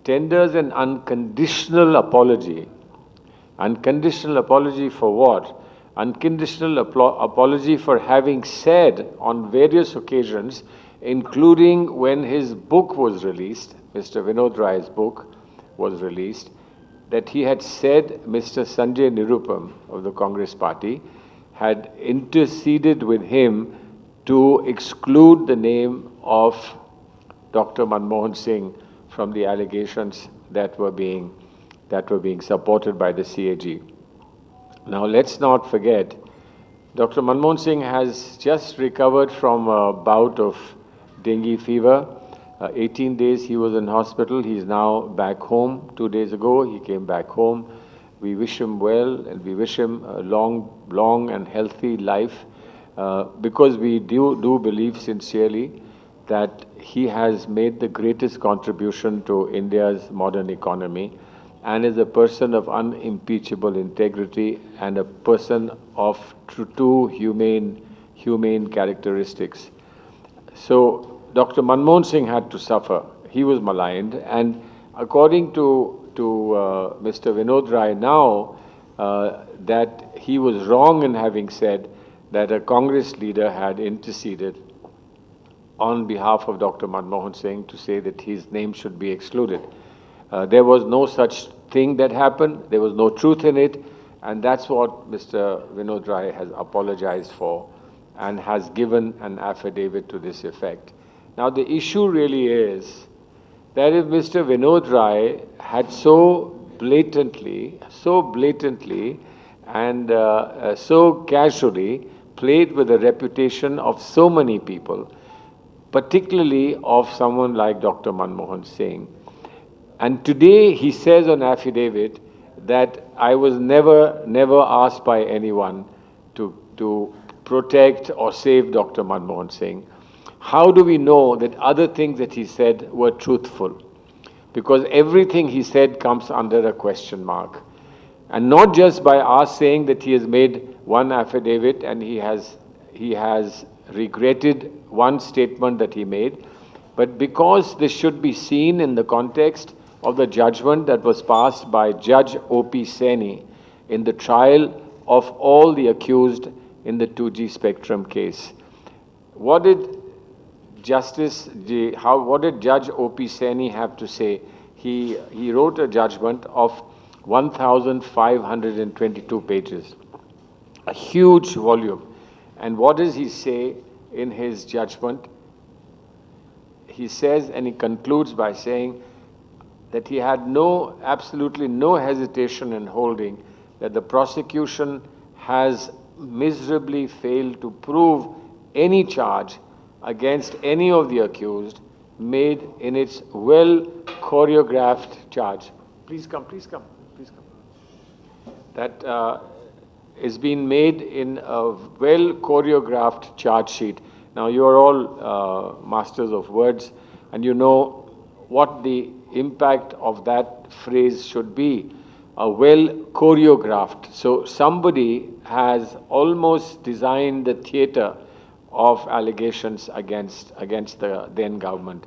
tenders an unconditional apology. Unconditional apology for what? Unconditional apology for having said on various occasions, including when his book was released, Mr. Vinod Rai's book was released, that he had said Mr. Sanjay Nirupam of the Congress Party had interceded with him to exclude the name of Dr. Manmohan Singh from the allegations that were being supported by the CAG. Now, let's not forget, Dr. Manmohan Singh has just recovered from a bout of dengue fever. 18 days he was in hospital. He's now back home. 2 days ago, he came back home. We wish him well, and we wish him a long and healthy life, because we do believe sincerely that he has made the greatest contribution to India's modern economy, and is a person of unimpeachable integrity and a person of true humane characteristics. So Dr. Manmohan Singh had to suffer. He was maligned, and according to Mr. Vinod Rai now, that he was wrong in having said that a Congress leader had interceded on behalf of Dr. Manmohan Singh to say that his name should be excluded. There was no such thing that happened. There was no truth in it. And that's what Mr. Vinod Rai has apologized for and has given an affidavit to this effect. Now, the issue really is that if Mr. Vinod Rai had so blatantly and so casually played with the reputation of so many people, particularly of someone like Dr. Manmohan Singh, and today he says on affidavit that I was never asked by anyone to protect or save Dr. Manmohan Singh. How do we know that other things that he said were truthful? Because everything he said comes under a question mark. And not just by us saying that he has made one affidavit and he has regretted one statement that he made, but because this should be seen in the context of the judgment that was passed by Judge O.P. Saini in the trial of all the accused in the 2G Spectrum case. What did Judge O.P. Saini have to say? He wrote a judgment of 1,522 pages, a huge volume. And what does he say in his judgment? He says, and he concludes by saying that he had absolutely no hesitation in holding that the prosecution has miserably failed to prove any charge against any of the accused made in its well-choreographed charge. Please come. That is being made in a well-choreographed charge sheet. Now, you are all masters of words, and you know what the impact of that phrase should be. Well-choreographed. So somebody has almost designed the theater of allegations against the then government.